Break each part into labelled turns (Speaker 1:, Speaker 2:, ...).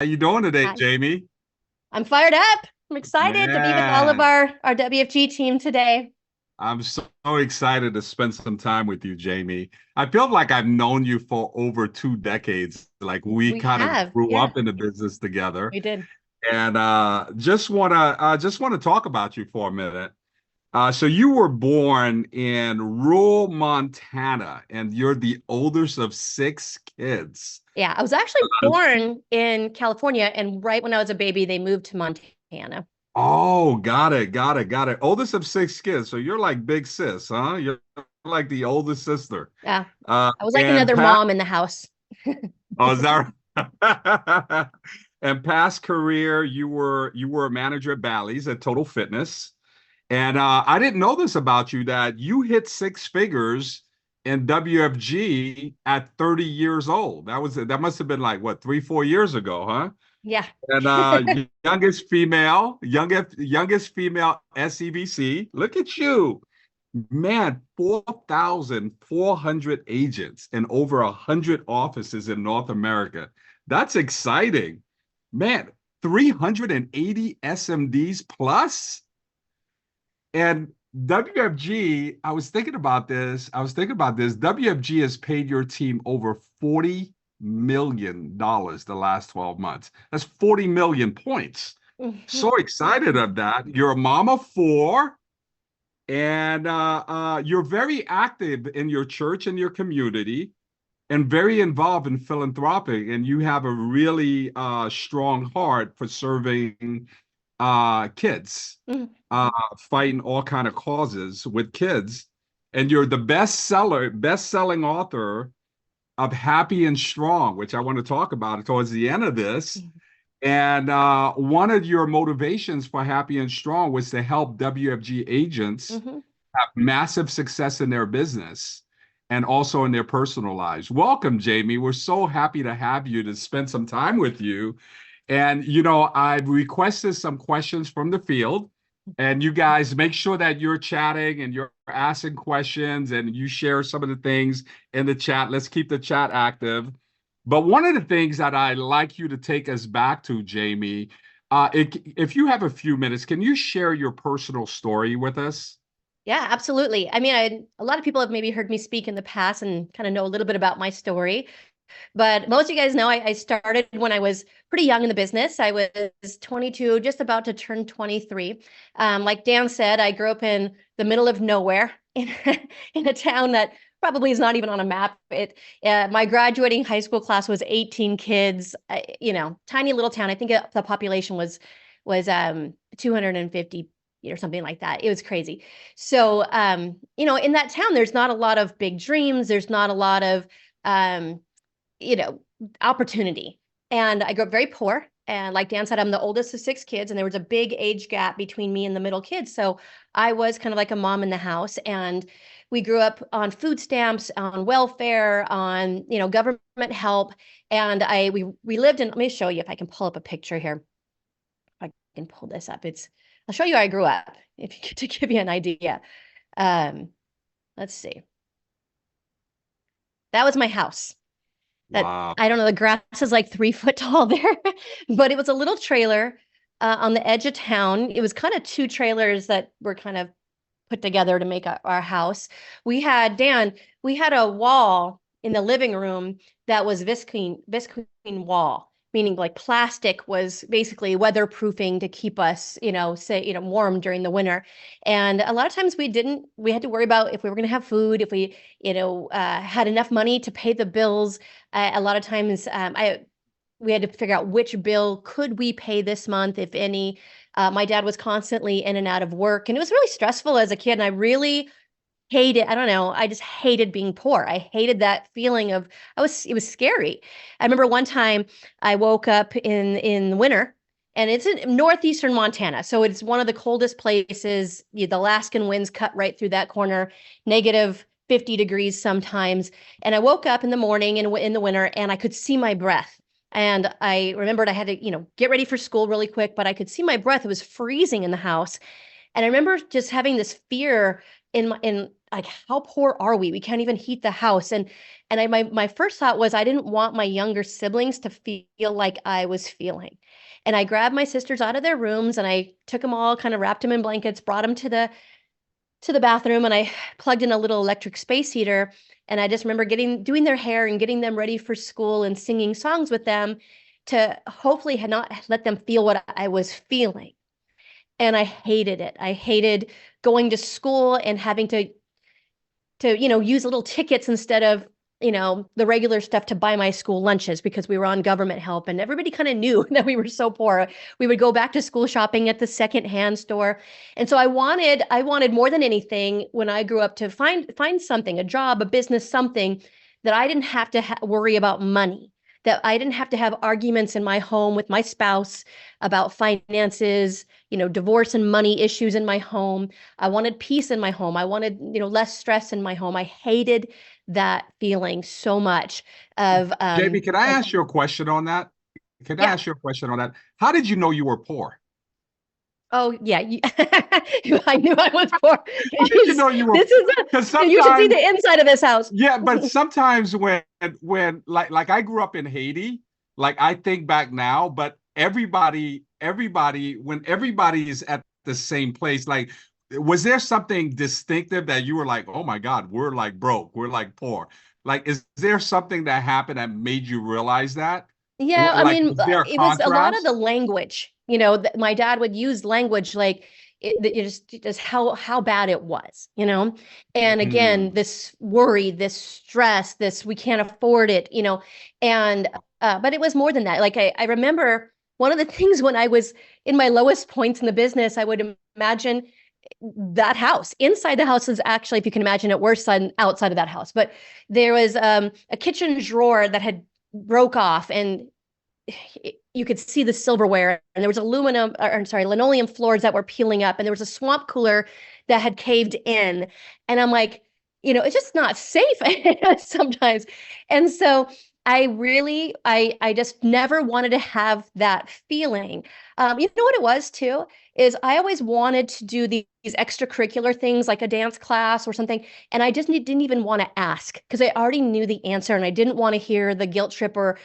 Speaker 1: you doing today,
Speaker 2: Hi.
Speaker 1: Jamie?
Speaker 2: I'm fired up. I'm excited to be with all of
Speaker 1: Man,
Speaker 2: our WFG team today.
Speaker 1: I'm so excited to spend some time with you, Jamie. I feel like I've known you for over 2 decades. Like we
Speaker 2: We
Speaker 1: kind of
Speaker 2: have,
Speaker 1: grew
Speaker 2: yeah,
Speaker 1: up in the business together,
Speaker 2: we did.
Speaker 1: and just wanna talk about you for a minute. So you were born in rural Montana, and you're the oldest of six kids.
Speaker 2: Yeah, I was actually born in California, and right when I was a baby, they moved to Montana.
Speaker 1: Oh, got it. Oldest of six kids. So you're like big sis, huh? You're like the oldest sister.
Speaker 2: Yeah, I was like
Speaker 1: And
Speaker 2: another
Speaker 1: Pat,
Speaker 2: mom in the house.
Speaker 1: oh, is that right? And past career, you were a manager at Bally's at Total Fitness. And I didn't know this about you that you hit six figures in WFG at 30 years old. That must have been like what, 3, 4 years ago, huh?
Speaker 2: Yeah.
Speaker 1: And youngest female SEBC. Look at you. Man, 4,400 agents and over 100 offices in North America. That's exciting. Man, 380 SMDs plus. And WFG, I was thinking about this. WFG has paid your team over $40 million the last 12 months. That's 40 million points. So excited of that. You're a mom of four, and you're very active in your church and your community and very involved in philanthropic. And you have a really strong heart for serving kids, fighting all kind of causes with kids. And you're the best-selling author of Happy and Strong, which I want to talk about towards the end of this. And one of your motivations for Happy and Strong was to help WFG agents
Speaker 2: Mhm.
Speaker 1: have massive success in their business and also in their personal lives. Welcome, Jamie. We're so happy to have you to spend some time with you. And, I've requested some questions from the field, and you guys make sure that you're chatting and you're asking questions and you share some of the things in the chat. Let's keep the chat active. But one of the things that I'd like you to take us back to, Jamie, if you have a few minutes, can you share your personal story with us?
Speaker 2: Yeah, absolutely. I mean, a lot of people have maybe heard me speak in the past and kind of know a little bit about my story. But most of you guys know I started when I was pretty young in the business. I was 22, just about to turn 23. Like Dan said, I grew up in the middle of nowhere in, in a town that probably is not even on a map. My graduating high school class was 18 kids. Tiny little town. I think the population was 250 or something like that. It was crazy. So, in that town, there's not a lot of big dreams. There's not a lot of um, you know, opportunity. And I grew up very poor. And like Dan said, I'm the oldest of six kids, and there was a big age gap between me and the middle kids. So I was kind of like a mom in the house. And we grew up on food stamps, on welfare, on government help. And we lived in. Let me show you if I can pull up a picture here. If I can pull this up, I'll show you how I grew up if you to give you an idea. Um, let's see. That was my house. That
Speaker 1: Wow.
Speaker 2: I don't know, the grass is like 3 foot tall there, but it was a little trailer on the edge of town. It was kind of two trailers that were kind of put together to make our house. We had a wall in the living room that was visqueen wall, meaning like plastic was basically weatherproofing to keep us, warm during the winter. And a lot of times we had to worry about if we were going to have food, if we, had enough money to pay the bills. A lot of times, we had to figure out which bill could we pay this month, if any. My dad was constantly in and out of work, and it was really stressful as a kid. And I really hated, I don't know, I just hated being poor. I hated that feeling of, it was scary. I remember one time I woke up in the winter, and it's in northeastern Montana. So it's one of the coldest places. The Alaskan winds cut right through that corner, negative 50 degrees sometimes. And I woke up in the morning in the winter, and I could see my breath. And I remembered I had to, get ready for school really quick, but I could see my breath. It was freezing in the house. And I remember just having this fear in like, how poor are we? We can't even heat the house. And my first thought was I didn't want my younger siblings to feel like I was feeling. And I grabbed my sisters out of their rooms and I took them all, kind of wrapped them in blankets, brought them to the bathroom, and I plugged in a little electric space heater. And I just remember doing their hair and getting them ready for school and singing songs with them to hopefully had not let them feel what I was feeling. And I hated it. I hated going to school and having to use little tickets instead of the regular stuff to buy my school lunches because we were on government help and everybody kind of knew that we were so poor. We would go back to school shopping at the secondhand store. And so I wanted more than anything when I grew up to find something, a job, a business, something that I didn't have to worry about money, that I didn't have to have arguments in my home with my spouse about finances, divorce and money issues in my home. I wanted peace in my home. I wanted, less stress in my home. I hated that feeling so much of
Speaker 1: Jamie, can I ask you a question on that? Can I
Speaker 2: yeah.
Speaker 1: ask you a question on that? How did you know you were poor?
Speaker 2: Oh yeah, I knew I was poor.
Speaker 1: How did you know you were?
Speaker 2: This is
Speaker 1: Because
Speaker 2: you should see
Speaker 1: sometimes,
Speaker 2: the inside of this house.
Speaker 1: yeah, but sometimes when like I grew up in Haiti, like I think back now, but everybody when everybody is at the same place, like was there something distinctive that you were like, oh my God, we're like broke, we're like poor? Like, is there something that happened that made you realize that?
Speaker 2: Yeah,
Speaker 1: Or
Speaker 2: I
Speaker 1: like,
Speaker 2: mean,
Speaker 1: was there a
Speaker 2: it was a lot of
Speaker 1: contrast?
Speaker 2: the language. My dad would use language like just how bad it was, And again,
Speaker 1: Mm.
Speaker 2: this worry, this stress, this we can't afford it, And but it was more than that. Like I remember one of the things when I was in my lowest points in the business, I would imagine that house. Inside the house is actually, if you can imagine it, worse than outside of that house. But there was a kitchen drawer that had broke off and you could see the silverware and there was linoleum floors that were peeling up and there was a swamp cooler that had caved in. And I'm like, it's just not safe sometimes. And so I just never wanted to have that feeling. You know what it was too, is I always wanted to do these extracurricular things like a dance class or something. And I just didn't even want to ask because I already knew the answer and I didn't want to hear the guilt trip or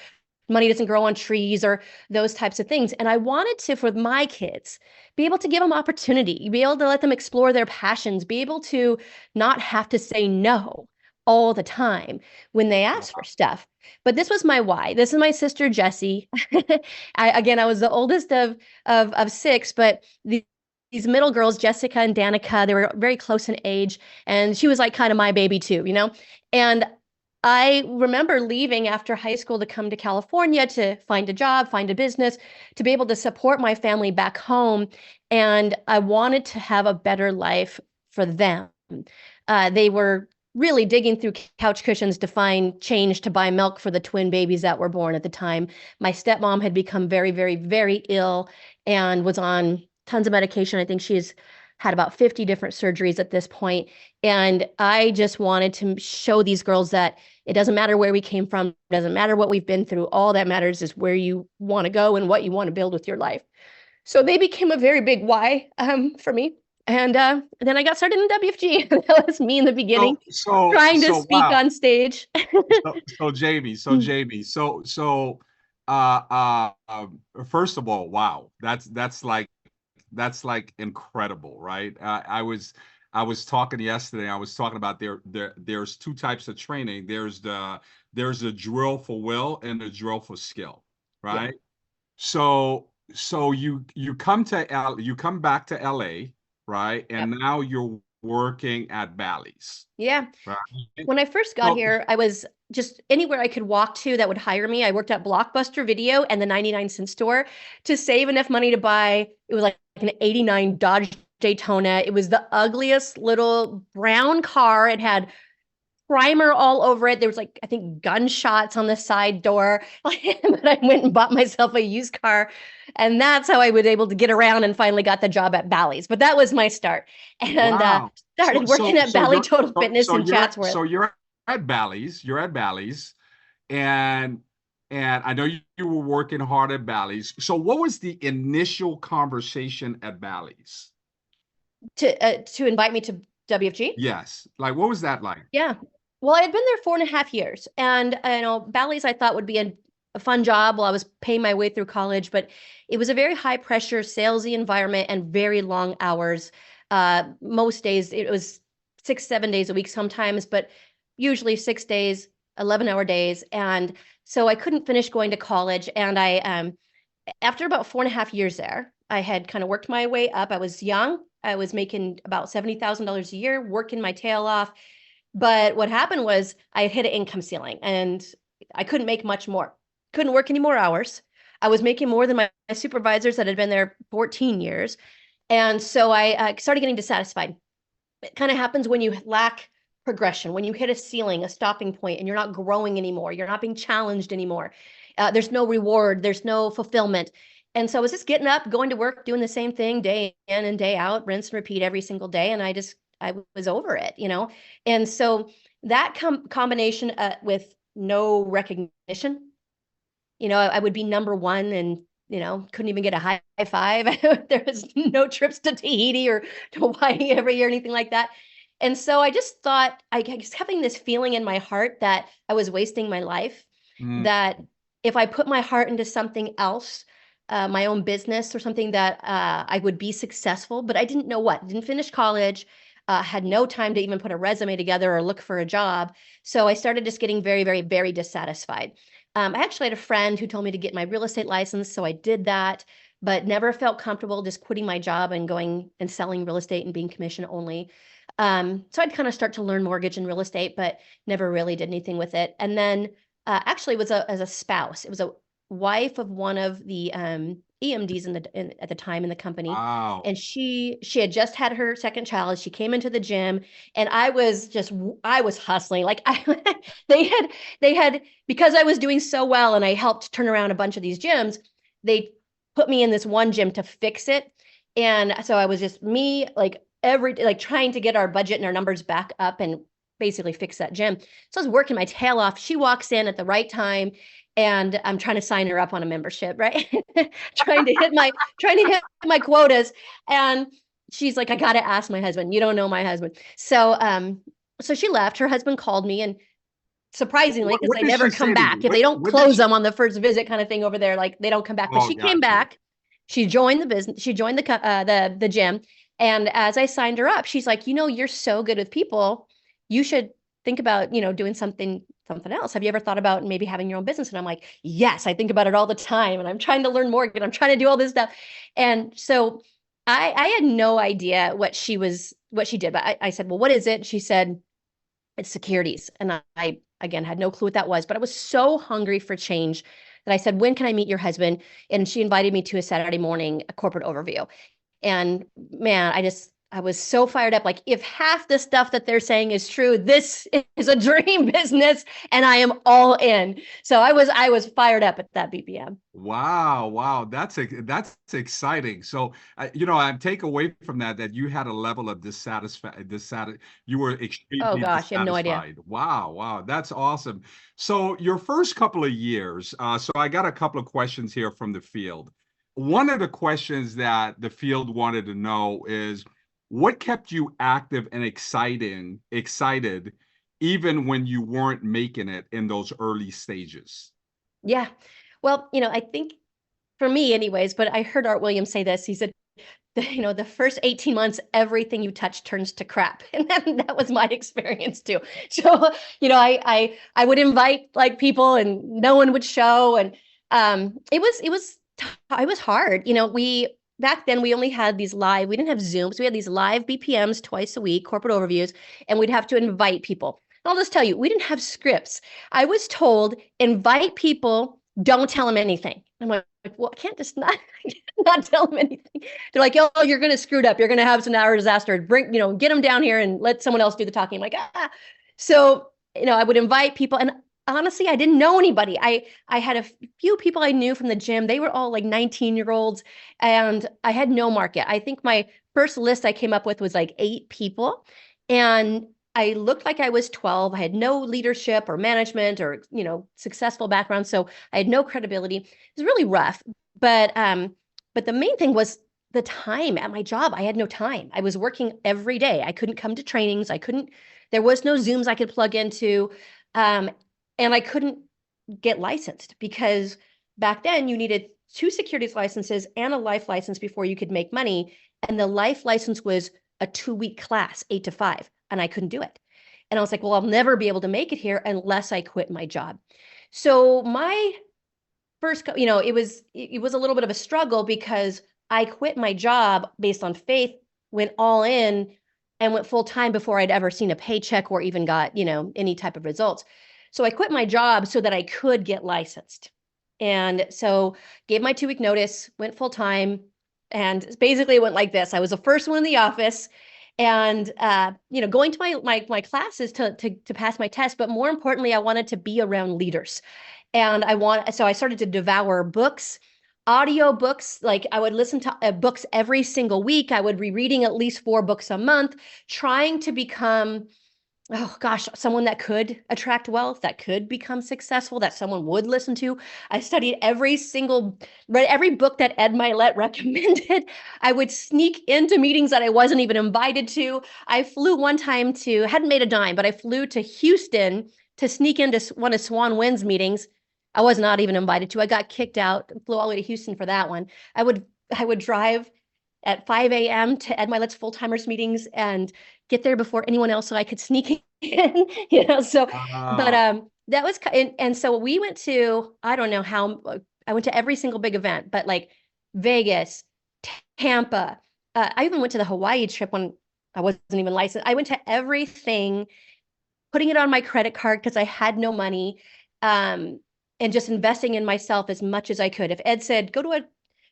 Speaker 2: money doesn't grow on trees or those types of things. And I wanted to, for my kids, be able to give them opportunity, be able to let them explore their passions, be able to not have to say no all the time when they ask for stuff. But this was my why. This is my sister Jessie. I was the oldest of six, but these middle girls, Jessica and Danica, they were very close in age, and she was like kind of my baby too. And I remember leaving after high school to come to California to find a job, find a business, to be able to support my family back home. And I wanted to have a better life for them. They were really digging through couch cushions to find change to buy milk for the twin babies that were born at the time. My stepmom had become very, very, very ill and was on tons of medication. I think she's had about 50 different surgeries at this point. And I just wanted to show these girls that it doesn't matter where we came from, it doesn't matter what we've been through. All that matters is where you want to go and what you want to build with your life. So they became a very big why for me. And then I got started in WFG. That was me in the beginning, trying to speak
Speaker 1: Wow.
Speaker 2: on stage.
Speaker 1: Jamie, uh, uh, first of all, wow, that's like incredible, right? I was talking yesterday. I was talking about there's two types of training. There's a drill for will and a drill for skill,
Speaker 2: Yeah.
Speaker 1: right? So you come back to LA, right? And
Speaker 2: Yep.
Speaker 1: now you're working at Bally's,
Speaker 2: Yeah.
Speaker 1: right?
Speaker 2: When I first got
Speaker 1: So
Speaker 2: here, I was just anywhere I could walk to that would hire me. I worked at Blockbuster Video and the 99-cent store to save enough money to buy, it was like an 89 Dodge Daytona. It was the ugliest little brown car. It had primer all over it. There was like, I think, gunshots on the side door. But I went and bought myself a used car. And that's how I was able to get around and finally got the job at Bally's. But that was my start. And
Speaker 1: wow. So
Speaker 2: started working
Speaker 1: so
Speaker 2: at
Speaker 1: so
Speaker 2: Bally
Speaker 1: you're
Speaker 2: Total Fitness in Chatsworth.
Speaker 1: you're at Bally's. You're at Bally's, and I know you were working hard at Bally's. So what was the initial conversation at Bally's?
Speaker 2: To invite me to WFG?
Speaker 1: Yes. Like, what was that like?
Speaker 2: Yeah. Well, I had been there 4.5 years, and ballets I thought would be a fun job while I was paying my way through college, but it was a very high pressure, salesy environment and very long hours. Most days it was 6, 7 days a week sometimes, but usually 6 days, 11-hour days. And so I couldn't finish going to college. And after about 4.5 years there, I had kind of worked my way up. I was young. I was making about $70,000 a year, working my tail off. But what happened was I hit an income ceiling and I couldn't make much more. Couldn't work any more hours. I was making more than my supervisors that had been there 14 years. And so I started getting dissatisfied. It kind of happens when you lack progression, when you hit a ceiling, a stopping point, and you're not growing anymore. You're not being challenged anymore. There's no reward. There's no fulfillment. And so I was just getting up, going to work, doing the same thing day in and day out, rinse and repeat every single day. And I was over it. And so that combination with no recognition, I would be number one and, couldn't even get a high five. There was no trips to Tahiti or to Hawaii every year, anything like that. And so I just thought, I was having this feeling in my heart that I was wasting my life,
Speaker 1: Mm,
Speaker 2: that if I put my heart into something else, my own business or something, that I would be successful, but I didn't know what. Didn't finish college, had no time to even put a resume together or look for a job. So I started just getting very, very, very dissatisfied. I actually had a friend who told me to get my real estate license, so I did that, but never felt comfortable just quitting my job and going and selling real estate and being commission only. So I'd kind of start to learn mortgage and real estate, but never really did anything with it. And then actually was as a spouse. It was a wife of one of the EMDs at the time in the company,
Speaker 1: wow.
Speaker 2: and she had just had her second child. She came into the gym, and I was hustling like they had because I was doing so well, and I helped turn around a bunch of these gyms. They put me in this one gym to fix it, and so I was just me like trying to get our budget and our numbers back up and basically fix that gym. So I was working my tail off. She walks in at the right time, and I'm trying to sign her up on a membership, right? trying to hit my quotas. And she's like, I gotta ask my husband. You don't know my husband. So she left. Her husband called me, and surprisingly, because
Speaker 1: What
Speaker 2: they
Speaker 1: did
Speaker 2: never
Speaker 1: she
Speaker 2: come
Speaker 1: say to you?
Speaker 2: back. If they don't
Speaker 1: What did
Speaker 2: close
Speaker 1: she?
Speaker 2: them on the first visit kind of thing over there, like they don't come back. But
Speaker 1: Oh,
Speaker 2: she came
Speaker 1: got you.
Speaker 2: back. She joined the business. She joined the gym. And as I signed her up, she's like, you're so good with people. You should think about, doing something else. Have you ever thought about maybe having your own business? And I'm like, yes, I think about it all the time. And I'm trying to learn more, and I'm trying to do all this stuff. And so I had no idea what she did. But I said, well, what is it? She said, it's securities. And I again had no clue what that was, but I was so hungry for change that I said, when can I meet your husband? And she invited me to a Saturday morning, a corporate overview. And man, I was so fired up. Like, if half the stuff that they're saying is true, this is a dream business, and I am all in. So I was fired up at that BPM.
Speaker 1: Wow, wow, that's exciting. So, I take away from that you had a level of you were
Speaker 2: Oh
Speaker 1: extremely
Speaker 2: gosh, you have no idea.
Speaker 1: dissatisfied. Wow, wow, that's awesome. So, your first couple of years, so I got a couple of questions here from the field. One of the questions that the field wanted to know is what kept you active and excited even when you weren't making it in those early stages?
Speaker 2: Yeah. Well, I think for me anyways, but I heard Art Williams say this. He said, the first 18 months, everything you touch turns to crap. And that was my experience too. So, I would invite like people, and no one would show. And it was hard. Back then we only had we didn't have Zooms. We had these live BPMs twice a week, corporate overviews, and we'd have to invite people. And I'll just tell you, we didn't have scripts. I was told, invite people, don't tell them anything. I'm like, well, I can't just not tell them anything. They're like, oh, you're going to screw it up. You're going to have some hour disaster. Get them down here and let someone else do the talking. I'm like, ah. So, I would invite people, and honestly, I didn't know anybody. I had a few people I knew from the gym. They were all like 19-year-olds, and I had no market. I think my first list I came up with was like 8 people, and I looked like I was 12. I had no leadership or management or, successful background. So I had no credibility. It was really rough. But the main thing was the time at my job. I had no time. I was working every day. I couldn't come to trainings. There was no Zooms I could plug into. Um, and I couldn't get licensed because back then you needed 2 securities licenses and a life license before you could make money. And the life license was a 2-week class, 8 to 5, and I couldn't do it. And I was like, well, I'll never be able to make it here unless I quit my job. So my first, it was a little bit of a struggle because I quit my job based on faith, went all in and went full time before I'd ever seen a paycheck or even got, any type of results. So I quit my job so that I could get licensed. And so gave my 2-week notice, went full time, and basically it went like this. I was the first one in the office and going to my classes to pass my test, but more importantly, I wanted to be around leaders. And so I started to devour books, audio books. Like I would listen to books every single week. I would be reading at least 4 books a month, trying to become, oh gosh, someone that could attract wealth, that could become successful, that someone would listen to. I studied read every book that Ed Milet recommended. I would sneak into meetings that I wasn't even invited to. I flew one time hadn't made a dime, but I flew to Houston to sneak into one of Swan Wynn's meetings. I was not even invited to. I got kicked out, flew all the way to Houston for that one. I would drive at 5 a.m. to Ed Milet's full-timers meetings and get there before anyone else so I could sneak in, so, but
Speaker 1: Wow.
Speaker 2: that was, and so we went to, I don't know how, I went to every single big event, but like Vegas, Tampa, I even went to the Hawaii trip when I wasn't even licensed. I went to everything, putting it on my credit card because I had no money, and just investing in myself as much as I could. If Ed said, go to a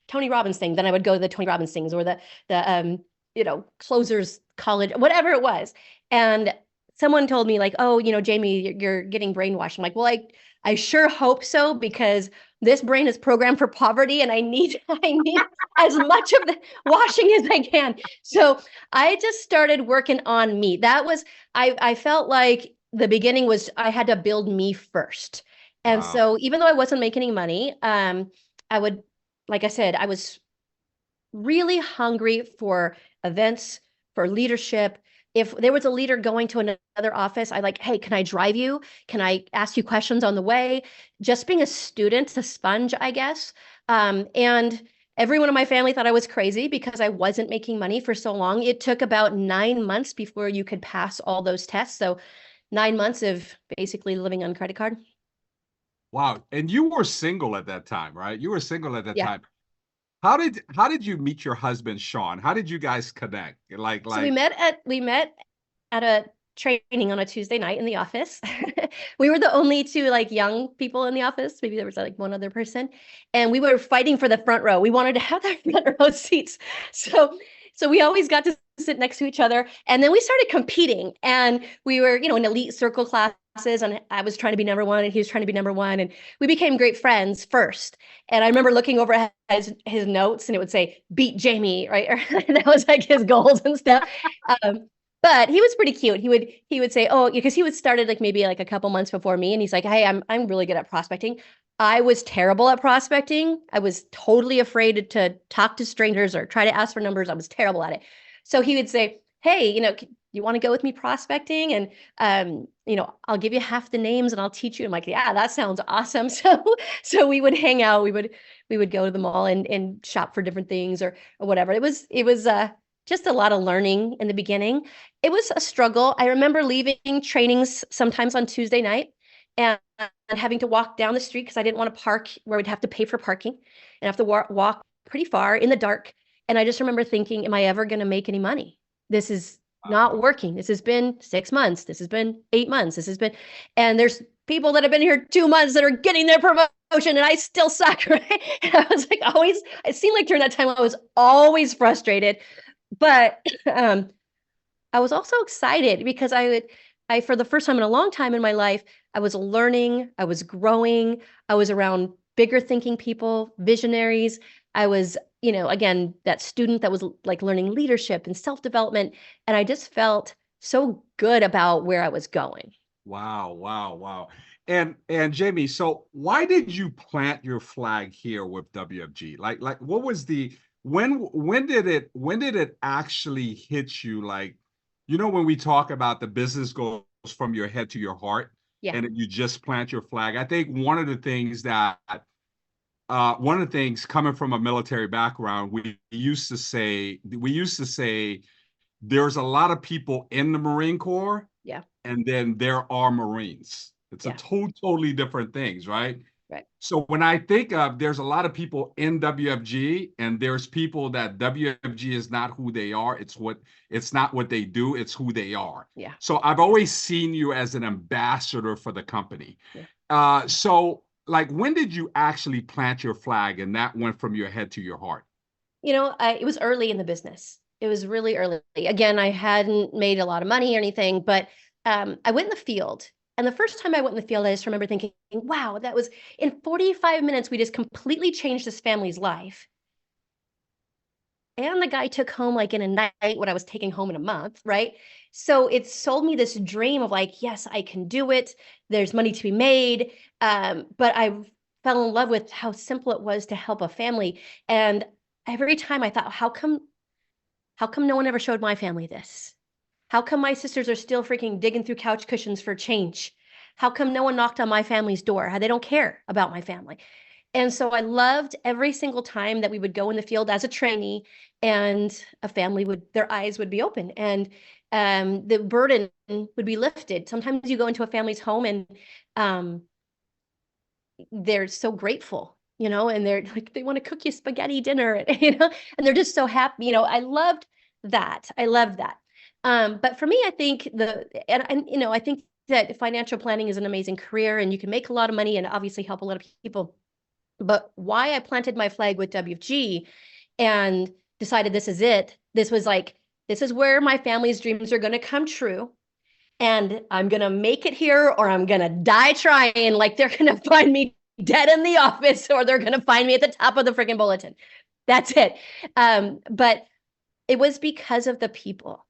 Speaker 2: Tony Robbins thing, then I would go to the Tony Robbins things or the closers college, whatever it was. And someone told me like, oh, Jamie, you're getting brainwashed. I'm like, well, I sure hope so, because this brain is programmed for poverty and I need as much of the washing as I can. So I just started working on me. I felt like the beginning was I had to build me first. And
Speaker 1: Wow.
Speaker 2: so even though I wasn't making any money, I would, like I said, I was really hungry for events, for leadership. If there was a leader going to another office, I like, hey, can I drive you? Can I ask you questions on the way? Just being a student, a sponge, I guess. And everyone in my family thought I was crazy because I wasn't making money for so long. It took about 9 months before you could pass all those tests. So 9 months of basically living on credit card.
Speaker 1: Wow. And you were single at that time, right? You were single at that
Speaker 2: Yeah.
Speaker 1: time. How did you meet your husband, Sean? How did you guys connect? Like
Speaker 2: So
Speaker 1: like
Speaker 2: we met at a training on a Tuesday night in the office. We were the only 2 like young people in the office. Maybe there was like one other person, and we were fighting for the front row. We wanted to have that front row seats. So we always got to sit next to each other, and then we started competing, and we were, in elite circle classes, and I was trying to be number one and he was trying to be number one, and we became great friends first. And I remember looking over at his notes and it would say beat Jamie, right? That was like his goals and stuff. But he was pretty cute. He would say, oh, because he was started like maybe like a couple months before me, and he's like, hey, I'm really good at prospecting. I was terrible at prospecting. I was totally afraid to talk to strangers or try to ask for numbers. I was terrible at it. So he would say, hey, you want to go with me prospecting? And I'll give you half the names and I'll teach you. I'm like, yeah, that sounds awesome. So we would hang out. We would go to the mall and shop for different things or whatever. It was just a lot of learning in the beginning. It was a struggle. I remember leaving trainings sometimes on Tuesday night and having to walk down the street because I didn't want to park where we'd have to pay for parking and have to walk pretty far in the dark. And I just remember thinking, am I ever going to make any money? This is not
Speaker 1: wow.
Speaker 2: working. This has been 6 months. This has been 8 months. And there's people that have been here 2 months that are getting their promotion and I still suck, right? And I was like, always, it seemed like during that time I was always frustrated. But I was also excited because for the first time in a long time in my life, I was learning, I was growing, I was around bigger thinking people, visionaries. I was, again, that student that was like learning leadership and self-development. And I just felt so good about where I was going.
Speaker 1: Wow, wow, wow. And Jamie, so why did you plant your flag here with WFG? Like what was when did it actually hit you? Like, when we talk about the business goes from your head to your heart,
Speaker 2: Yeah.
Speaker 1: and you just plant your flag. I think one of the things coming from a military background, we used to say there's a lot of people in the Marine Corps,
Speaker 2: Yeah.
Speaker 1: and then there are Marines. It's a
Speaker 2: Yeah.
Speaker 1: totally different things, right?
Speaker 2: Right.
Speaker 1: So when I think of, there's a lot of people in WFG, and there's people that WFG is not who they are. It's not what they do, it's who they are.
Speaker 2: Yeah.
Speaker 1: So I've always seen you as an ambassador for the company.
Speaker 2: Yeah.
Speaker 1: So like, when did you actually plant your flag and that went from your head to your heart?
Speaker 2: It was early in the business. It was really early. Again, I hadn't made a lot of money or anything, but I went in the field. And the first time I went in the field, I just remember thinking, wow, that was in 45 minutes, we just completely changed this family's life. And the guy took home like in a night what I was taking home in a month, right? So it sold me this dream of like, yes, I can do it. There's money to be made. But I fell in love with how simple it was to help a family. And every time I thought, how come no one ever showed my family this? How come my sisters are still freaking digging through couch cushions for change? How come no one knocked on my family's door? How they don't care about my family? And so I loved every single time that we would go in the field as a trainee and a family their eyes would be open and the burden would be lifted. Sometimes you go into a family's home and um, they're so grateful, and they're like, they want to cook you spaghetti dinner, and they're just so happy. I loved that. I loved that. But for me, I think I think that financial planning is an amazing career and you can make a lot of money and obviously help a lot of people. But why I planted my flag with WFG and decided this is it, this was like, this is where my family's dreams are going to come true. And I'm going to make it here or I'm going to die trying. Like they're going to find me dead in the office or they're going to find me at the top of the freaking bulletin. That's it. But it was because of the people.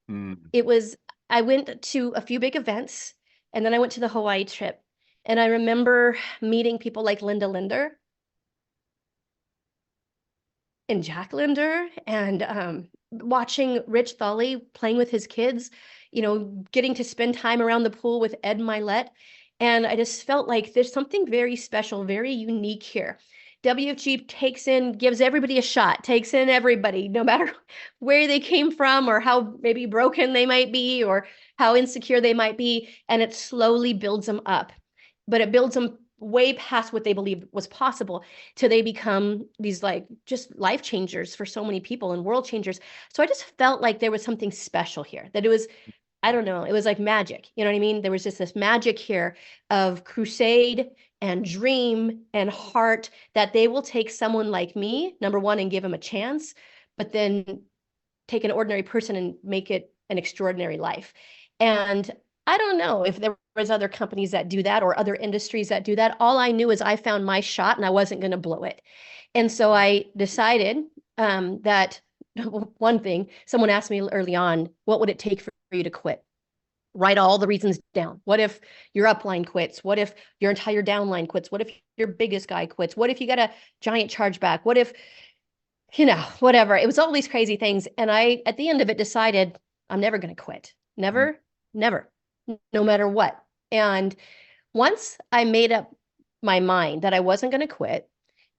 Speaker 2: I went to a few big events and then I went to the Hawaii trip. And I remember meeting people like Linda Linder and Jack Linder and watching Rich Thawley playing with his kids, getting to spend time around the pool with Ed Milet. And I just felt like there's something very special, very unique here. WFG gives everybody a shot, takes in everybody, no matter where they came from or how maybe broken they might be or how insecure they might be. And it slowly builds them up, but it builds them way past what they believed was possible till they become these like just life changers for so many people and world changers. So I just felt like there was something special here, that it was, I don't know, it was like magic. You know what I mean? There was just this magic here of crusade and dream and heart that they will take someone like me, number one, and give them a chance, but then take an ordinary person and make it an extraordinary life. And I don't know if there was other companies that do that or other industries that do that. All I knew is I found my shot and I wasn't going to blow it. And so I decided that one thing, someone asked me early on, what would it take for you to quit? Write all the reasons down. What if your upline quits? What if your entire downline quits? What if your biggest guy quits? What if you got a giant chargeback? What if, whatever. It was all these crazy things. And I, at the end of it, decided I'm never going to quit. Never, never, no matter what. And once I made up my mind that I wasn't going to quit,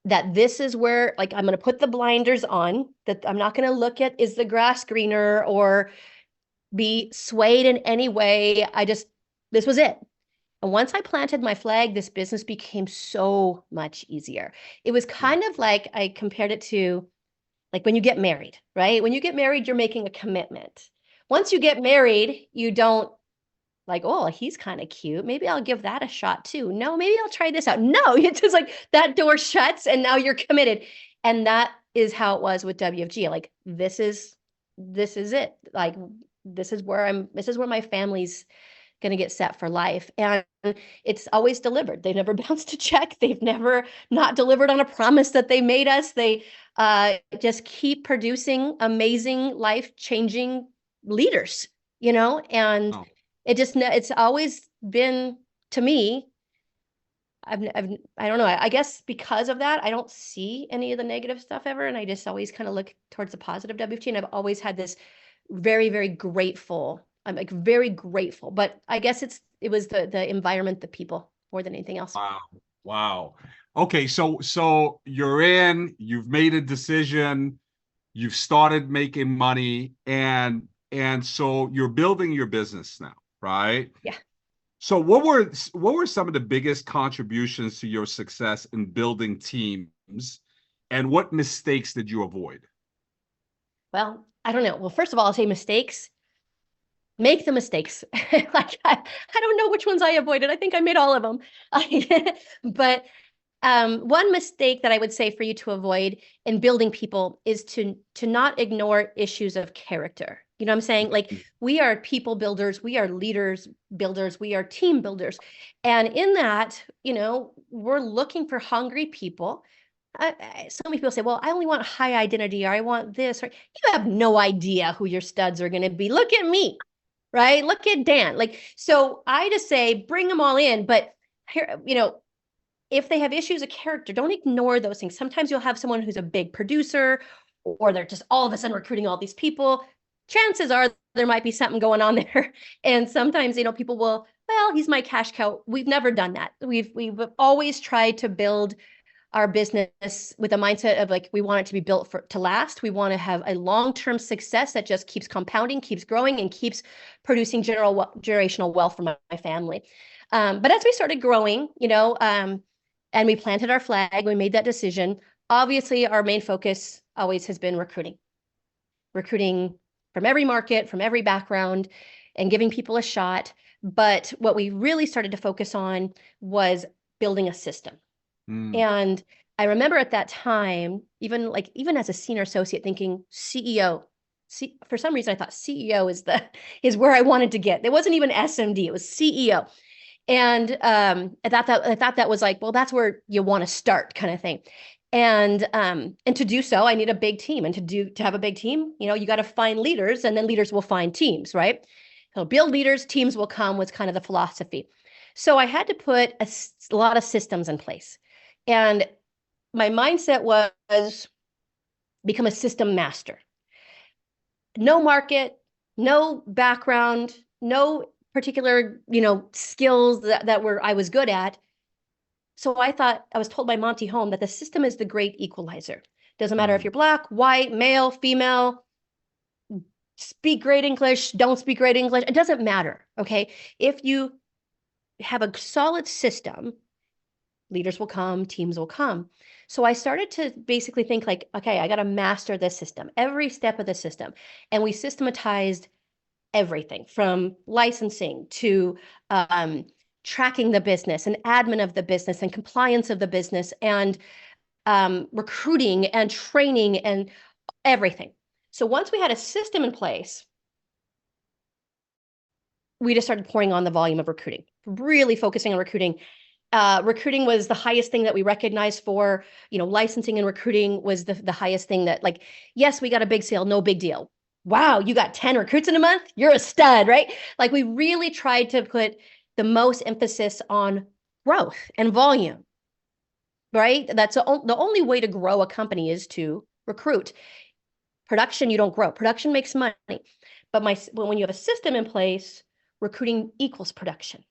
Speaker 2: that this is where, like, I'm going to put the blinders on, that I'm not going to look at, is the grass greener or be swayed in any way. This was it. And once I planted my flag, this business became so much easier. It was kind of like, I compared it to like when you get married, right? When you get married, you're making a commitment. Once you get married, you don't like, oh, he's kind of cute. Maybe I'll give that a shot too. No, maybe I'll try this out. No, it's just like that door shuts and now you're committed. And that is how it was with WFG. Like, this is it. Like, this is where my family's going to get set for life. And it's always delivered. They've never bounced a check. They've never not delivered on a promise that they made us. They just keep producing amazing, life-changing leaders, and
Speaker 1: Oh.
Speaker 2: it's always been, to me, I don't know. I guess because of that, I don't see any of the negative stuff ever. And I just always kind of look towards the positive WFT. And I've always had this very, very grateful. I'm like very grateful, but I guess it was the environment, the people more than anything else.
Speaker 1: Wow. Wow. Okay, so you've made a decision, you've started making money, and so you're building your business now, right?
Speaker 2: Yeah.
Speaker 1: So what were some of the biggest contributions to your success in building teams, and what mistakes did you avoid?
Speaker 2: Well, I don't know. Well, first of all, I'll say mistakes. Make the mistakes. Like I don't know which ones I avoided. I think I made all of them. But one mistake that I would say for you to avoid in building people is to not ignore issues of character. You know what I'm saying? Like we are people builders, we are leaders builders, we are team builders. And in that, we're looking for hungry people. So many people say, well, I only want high identity, or I want this, or you have no idea who your studs are going to be. Look at me, right? Look at Dan. Like, so I just say, bring them all in. But here, if they have issues of character, don't ignore those things. Sometimes you'll have someone who's a big producer, or they're just all of a sudden recruiting all these people. Chances are there might be something going on there. And sometimes, people will, well, he's my cash cow. We've never done that. We've always tried to build our business with a mindset of like, we want it to be built to last. We want to have a long-term success that just keeps compounding, keeps growing, and keeps producing generational wealth for my family. But as we started growing, and we planted our flag, we made that decision. Obviously, our main focus always has been recruiting from every market, from every background, and giving people a shot. But what we really started to focus on was building a system. And I remember at that time, even as a senior associate, thinking CEO. For some reason, I thought CEO is where I wanted to get. It wasn't even SMD; it was CEO. And I thought that was like, well, that's where you want to start, kind of thing. And to do so, I need a big team. And to have a big team, you got to find leaders, and then leaders will find teams, right? So build leaders, teams will come was kind of the philosophy. So I had to put a lot of systems in place. And my mindset was become a system master. No market, no background, no particular, skills that I was good at. So I was told by Monty Home that the system is the great equalizer. Doesn't matter if you're black, white, male, female, speak great English, don't speak great English. It doesn't matter. Okay. If you have a solid system, leaders will come, teams will come. So I started to basically think like, okay, I got to master this system, every step of the system. And we systematized everything from licensing to tracking the business and admin of the business and compliance of the business and recruiting and training and everything. So once we had a system in place, we just started pouring on the volume of recruiting, really focusing on recruiting. Recruiting was the highest thing that we recognized for, licensing and recruiting was the highest thing that, like, yes, we got a big sale, no big deal. Wow, you got 10 recruits in a month? You're a stud, right? Like we really tried to put the most emphasis on growth and volume, right? That's the only way to grow a company is to recruit. Production, you don't grow. Production makes money. But when you have a system in place, recruiting equals production.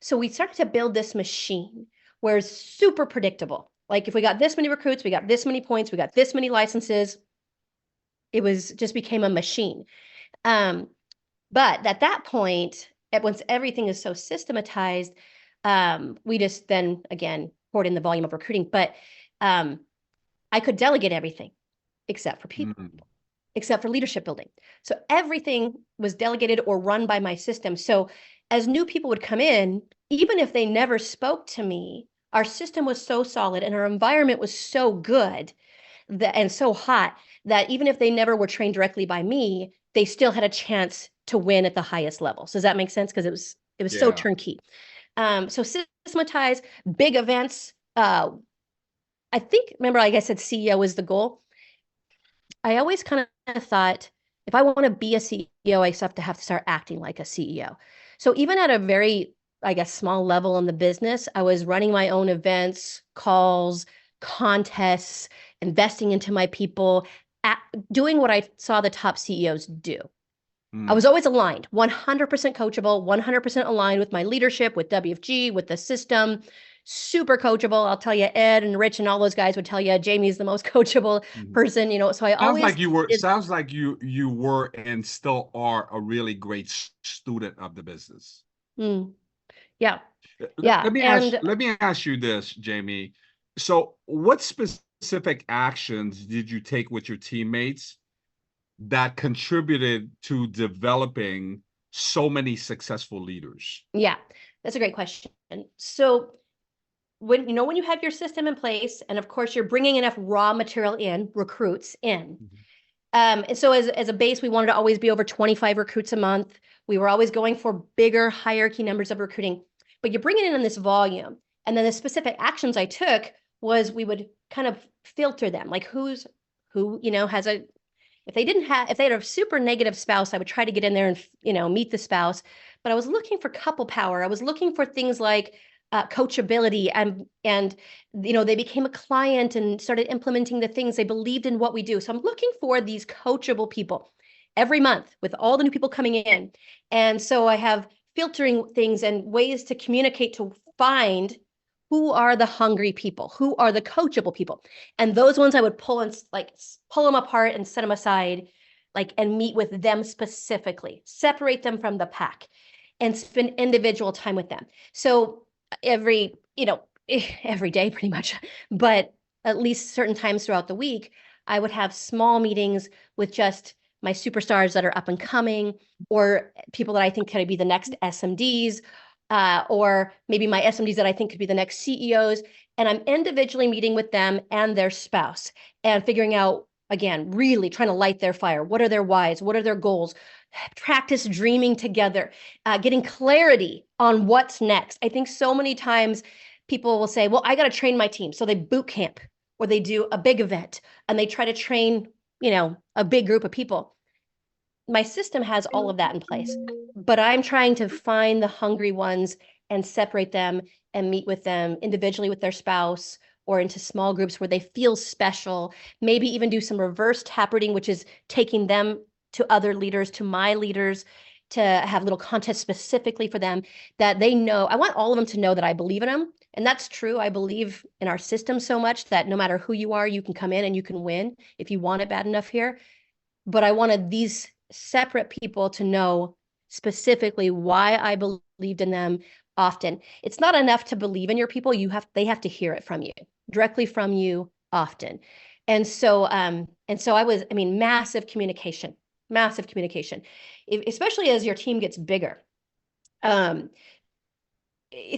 Speaker 2: So we started to build this machine where it's super predictable. Like if we got this many recruits, we got this many points, we got this many licenses, just became a machine. But at that point, once everything is so systematized, we just then again poured in the volume of recruiting. But I could delegate everything except for people, except for leadership building. So everything was delegated or run by my system. So as new people would come in, even if they never spoke to me, our system was so solid and our environment was so good and so hot that even if they never were trained directly by me, they still had a chance to win at the highest levels. Does that make sense? Because it was so turnkey. So systematize big events. I think, remember, like I said, CEO is the goal. I always kind of thought, if I want to be a CEO, I have to start acting like a CEO. So even at a very I guess, small level in the business, I was running my own events, calls, contests, investing into my people, at, doing what I saw the top CEOs do. I
Speaker 1: Mm.
Speaker 2: was always aligned, 100% coachable, 100% aligned with my leadership, with WFG, with the system, super coachable. I'll tell you, Ed and Rich and all those guys would tell you Jamie's the most coachable
Speaker 1: Mhm.
Speaker 2: person, so I
Speaker 1: Sounds
Speaker 2: always
Speaker 1: like you were,
Speaker 2: did.
Speaker 1: sounds like you were and still are a really great student of the business.
Speaker 2: Mm, yeah, yeah. And
Speaker 1: Let me ask you this, Jamie. So, what specific actions did you take with your teammates that contributed to developing so many successful leaders?
Speaker 2: yeah, that's a great question. So when you have your system in place, and of course you're bringing enough raw material in, recruits in.
Speaker 1: Mhm.
Speaker 2: And so as a base, we wanted to always be over 25 recruits a month. We were always going for bigger hierarchy numbers of recruiting, but you're bringing in this volume. And then the specific actions I took was we would kind of filter them, like who, has a, if they had a super negative spouse, I would try to get in there and, meet the spouse. But I was looking for couple power. I was looking for things like coachability, and they became a client and started implementing the things they believed in what we do. So I'm looking for these coachable people every month with all the new people coming in. And so I have filtering things and ways to communicate to find who are the hungry people, who are the coachable people. And those ones I would pull and like pull them apart and set them aside, like, and meet with them specifically, separate them from the pack and spend individual time with them. So every, every day pretty much, but at least certain times throughout the week, I would have small meetings with just my superstars that are up and coming, or people that I think could be the next SMDs, or maybe my SMDs that I think could be the next CEOs. And I'm individually meeting with them and their spouse and figuring out, again, really trying to light their fire. What are their whys? What are their goals? Practice dreaming together, getting clarity on what's next. I think so many times people will say, well, I got to train my team. So they boot camp or they do a big event and they try to train, a big group of people. My system has all of that in place, but I'm trying to find the hungry ones and separate them and meet with them individually with their spouse or into small groups where they feel special, maybe even do some reverse taproting, which is taking them to other leaders, to my leaders, to have little contests specifically for them that they know. I want all of them to know that I believe in them. And that's true. I believe in our system so much that no matter who you are, you can come in and you can win if you want it bad enough here. But I wanted these separate people to know specifically why I believed in them often. It's not enough to believe in your people. They have to hear it from you, directly from you often. And so I mean, massive communication, especially as your team gets bigger. Um,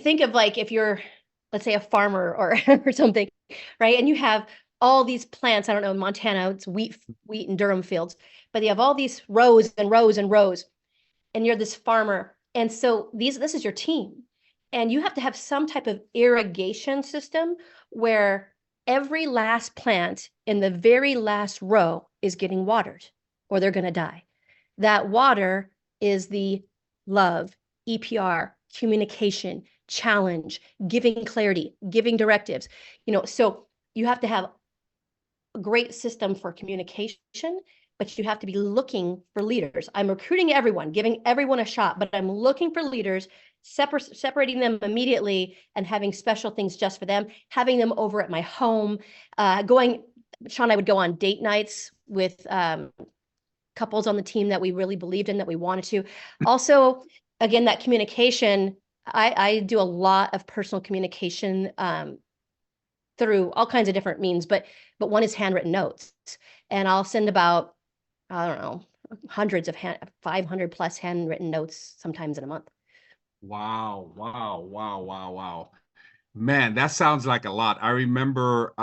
Speaker 2: think of like if you're, let's say, a farmer or or something, right? And you have all these plants. I don't know, in Montana, it's wheat and durum fields, but you have all these rows and rows and rows, and you're this farmer. And so this is your team. And you have to have some type of irrigation system where every last plant in the very last row is getting watered or they're going to die. That water is the love, EPR, communication, challenge, giving clarity, giving directives. So you have to have a great system for communication, but you have to be looking for leaders. I'm recruiting everyone, giving everyone a shot, but I'm looking for leaders, separating them immediately and having special things just for them, having them over at my home, Sean and I would go on date nights with couples on the team that we really believed in, that we wanted to. Also, again, that communication, I do a lot of personal communication through all kinds of different means, but one is handwritten notes. And I'll send about, I don't know, hundreds of 500 plus handwritten notes sometimes in a month.
Speaker 1: Wow, wow, wow, wow, wow. Man, that sounds like a lot. I remember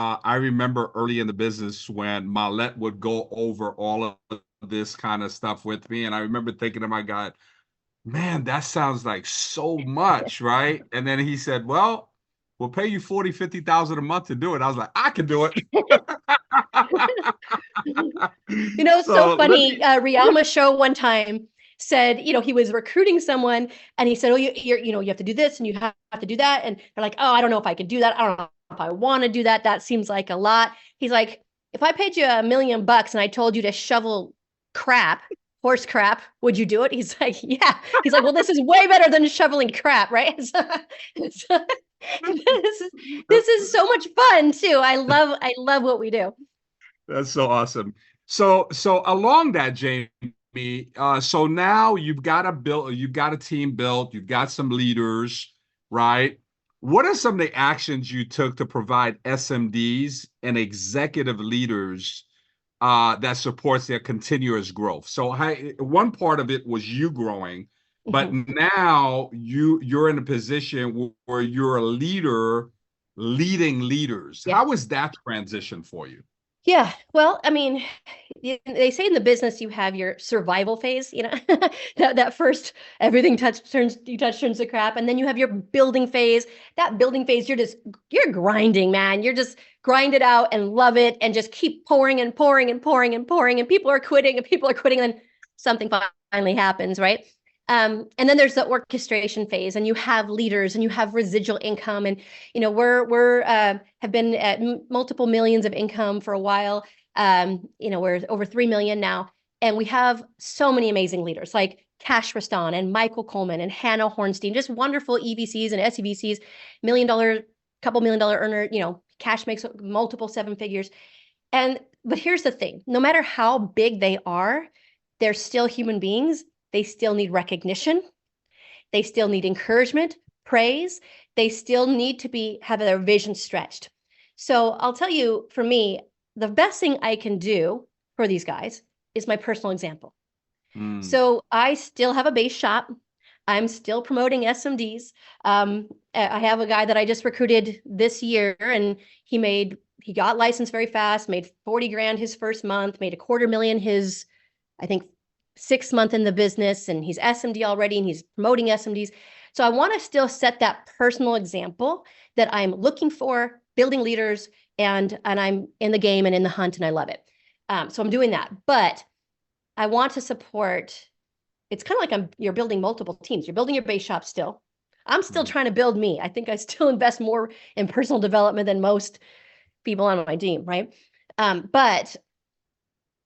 Speaker 1: early in the business when Marlette would go over all of this kind of stuff with me. And I remember thinking to my God, man, that sounds like so much, right? And then he said, well, we'll pay you 40, 50,000 a month to do it. I was like, I can do it.
Speaker 2: It's so
Speaker 1: So let
Speaker 2: funny.
Speaker 1: me,
Speaker 2: Rialma show one time, said, he was recruiting someone, and he said, oh, you have to do this and you have to do that. And they're like, oh, I don't know if I can do that. I don't know if I want to do that. That seems like a lot. He's like, if I paid you $1 million and I told you to shovel crap, horse crap, would you do it? He's like, yeah. He's like, well, this is way better than shoveling crap, right? So this is so much fun too. I love what we do.
Speaker 1: That's so awesome. So along that, Jamie, so now you've got a team built, you've got some leaders, right? What are some of the actions you took to provide SMDs and executive leaders that supports their continuous growth? So one part of it was you growing, but now you're in a position where you're a leader leading leaders.
Speaker 2: Yeah.
Speaker 1: How was that transition for you?
Speaker 2: Yeah. Well, I mean, they say in the business you have your survival phase, that first everything turns to crap, and then you have your building phase. That building phase, you're grinding, man. You're just grind it out and love it and just keep pouring and pouring and pouring and pouring, and people are quitting and then something finally happens, right? And then there's the orchestration phase, and you have leaders and you have residual income, and we're have been at multiple millions of income for a while. We're over 3 million now, and we have so many amazing leaders like Cash Rastan and Michael Coleman and Hannah Hornstein, just wonderful EVCs and SEVCs, couple $1 million earner. Cash makes multiple seven figures. But here's the thing: no matter how big they are, they're still human beings. They still need recognition. They still need encouragement, praise. They still need to have their vision stretched. So I'll tell you, for me, the best thing I can do for these guys is my personal example. So I still have a base shop. I'm still promoting SMDs. I have a guy that I just recruited this year, and he got licensed very fast, made 40 grand his first month, made $250,000 his, I think, 6th month in the business, and he's SMD already, and he's promoting SMDs. So I want to still set that personal example that I'm looking for, building leaders, and I'm in the game and in the hunt, and I love it. So I'm doing that, but I want to support. It's kind of like you're building multiple teams. You're building your base shop still. I'm still trying to build me. I think I still invest more in personal development than most people on my team, right? But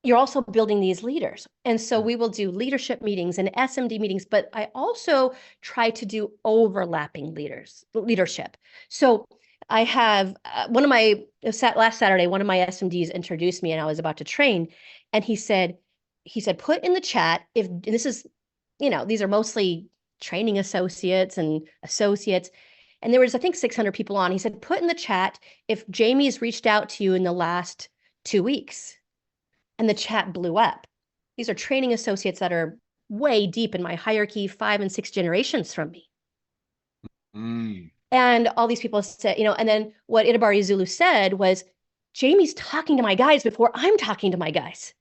Speaker 2: you're also building these leaders. And so we will do leadership meetings and SMD meetings, but I also try to do overlapping leadership. So I have last Saturday, one of my SMDs introduced me, and I was about to train. And he said, put in the chat, and this is, these are mostly training associates. And there was, I think, 600 people on. He said, put in the chat if Jamie's reached out to you in the last 2 weeks. And the chat blew up. These are training associates that are way deep in my hierarchy, 5 and 6 generations from me. And all these people said, and then what Idabari Zulu said was, Jamie's talking to my guys before I'm talking to my guys.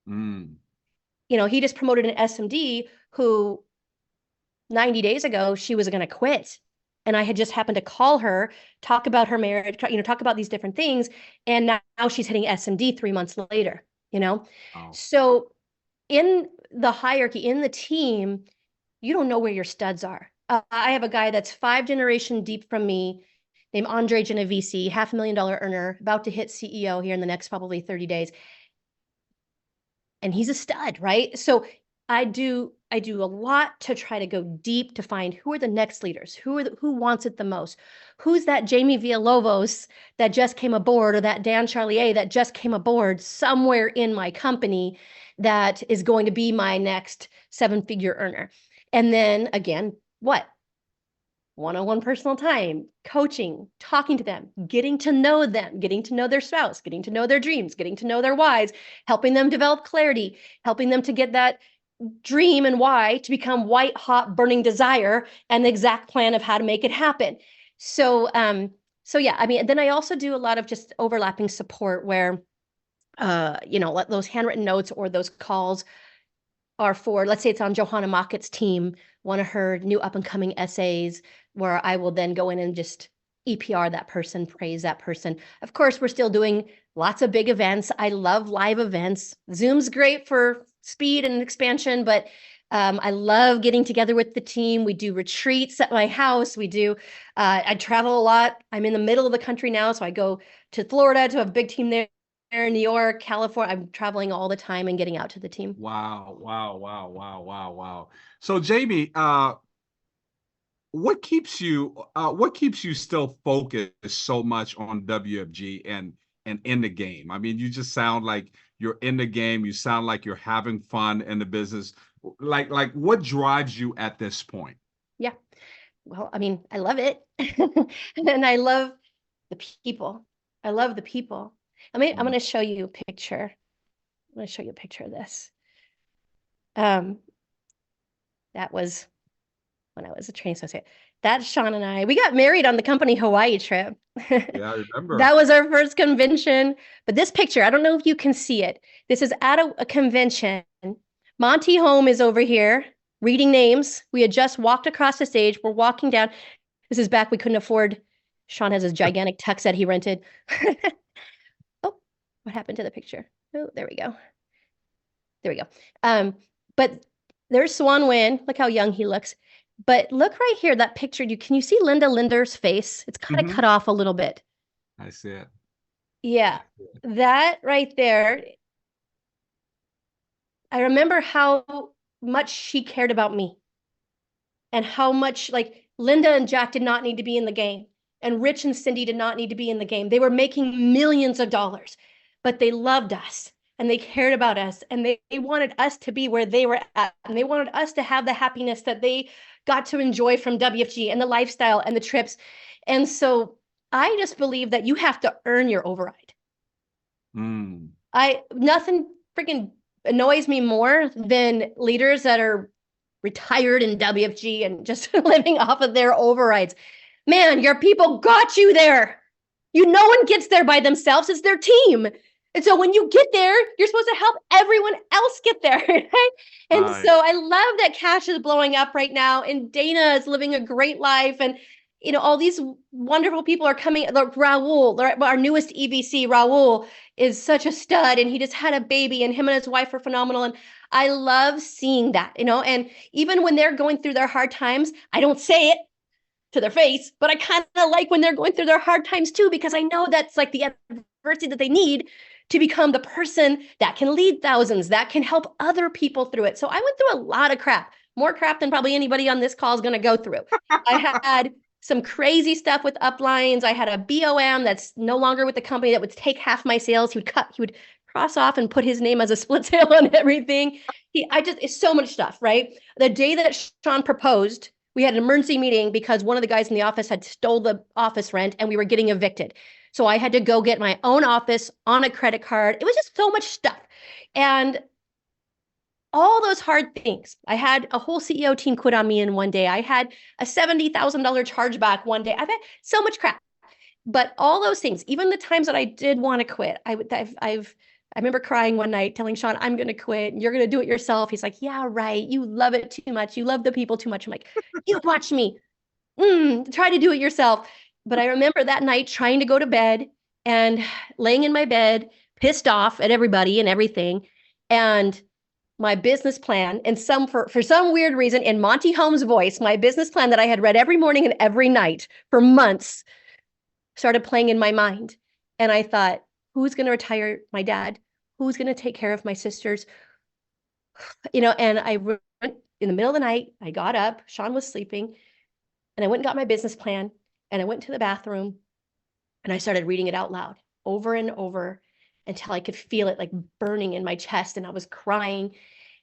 Speaker 2: He just promoted an SMD who 90 days ago, she was going to quit. And I had just happened to call her, talk about her marriage, talk about these different things. And now she's hitting SMD 3 months later. Oh. So in the hierarchy, in the team, you don't know where your studs are. I have a guy that's 5 generations deep from me named Andre Genovese, $500,000 earner, about to hit CEO here in the next probably 30 days. And he's a stud, right? So I do a lot to try to go deep to find who are the next leaders, who wants it the most, who's that Jaime V that just came aboard, or that Dan Charlier that just came aboard somewhere in my company that is going to be my next 7-figure earner. And then again, what? One-on-one personal time, coaching, talking to them, getting to know them, getting to know their spouse, getting to know their dreams, getting to know their whys, helping them develop clarity, helping them to get that dream and why to become white hot burning desire and the exact plan of how to make it happen. So yeah, I mean, then I also do a lot of just overlapping support where those handwritten notes or those calls are for, let's say it's on Johanna Mockett's team, one of her new up and coming essays, where I will then go in and just EPR that person, praise that person. Of course, we're still doing lots of big events. I love live events. Zoom's great for speed and expansion, but I love getting together with the team. We do retreats at my house. I travel a lot. I'm in the middle of the country now, so I go to Florida to have a big team there, New York, California. I'm traveling all the time and getting out to the team.
Speaker 1: Wow, wow, wow, wow, wow, wow. So Jamie, what keeps you still focused so much on WFG and in the game? I mean, you just sound like you're in the game. You sound like you're having fun in the business. Like what drives you at this point?
Speaker 2: Yeah. Well, I mean, I love it. And I love the people. I love the people. I'm going to show you a picture. I'm going to show you a picture of this. Um, that was when I was a training associate. That's Sean and I. We got married on the company Hawaii trip.
Speaker 1: Yeah, I remember.
Speaker 2: That was our first convention. But this picture, I don't know if you can see it. This is at a convention. Monty Home is over here reading names. We had just walked across the stage. We're walking down. This is back. We couldn't afford. Sean has his gigantic tux that he rented. Oh, what happened to the picture? Oh, there we go. There we go. But there's Swan Win. Look how young he looks. But look right here, that picture. Can you see Linda Linder's face? It's kind of cut off a little bit.
Speaker 1: I see it.
Speaker 2: Yeah, that right there. I remember how much she cared about me and how much like Linda and Jack did not need to be in the game. And Rich and Cindy did not need to be in the game. They were making millions of dollars, but they loved us and they cared about us and they wanted us to be where they were at. And they wanted us to have the happiness that they got to enjoy from WFG and the lifestyle and the trips. And so I just believe that you have to earn your override. Nothing freaking annoys me more than leaders that are retired in WFG and just living off of their overrides. Man, your people got you there. No one gets there by themselves. It's their team. And so when you get there, you're supposed to help everyone else get there. Right? And so I love that cash is blowing up right now. And Dana is living a great life. And, all these wonderful people are coming. Raul, our newest EVC, Raul, is such a stud. And he just had a baby and him and his wife are phenomenal. And I love seeing that, and even when they're going through their hard times, I don't say it to their face, but I kind of like when they're going through their hard times too, because I know that's like the adversity that they need to become the person that can lead thousands, that can help other people through it. So I went through a lot of crap, more crap than probably anybody on this call is going to go through. I had some crazy stuff with uplines. I had a BOM that's no longer with the company that would take half my sales. He would cross off and put his name as a split sale on everything. It's so much stuff, right? The day that Sean proposed, we had an emergency meeting because one of the guys in the office had stole the office rent and we were getting evicted. So I had to go get my own office on a credit card. It was just so much stuff. And all those hard things. I had a whole CEO team quit on me in one day. I had a $70,000 chargeback one day. I've had so much crap. But all those things, even the times that I did want to quit, I remember crying one night telling Sean, I'm going to quit. You're going to do it yourself. He's like, yeah, right. You love it too much. You love the people too much. I'm like, you watch me. Try to do it yourself. But I remember that night trying to go to bed and laying in my bed, pissed off at everybody and everything. And my business plan, and for some weird reason, in Monty Holmes' voice, my business plan that I had read every morning and every night for months started playing in my mind. And I thought, who's going to retire my dad? Who's going to take care of my sisters? And I went in the middle of the night, I got up, Sean was sleeping, and I went and got my business plan, and I went to the bathroom, and I started reading it out loud over and over until I could feel it like burning in my chest, and I was crying.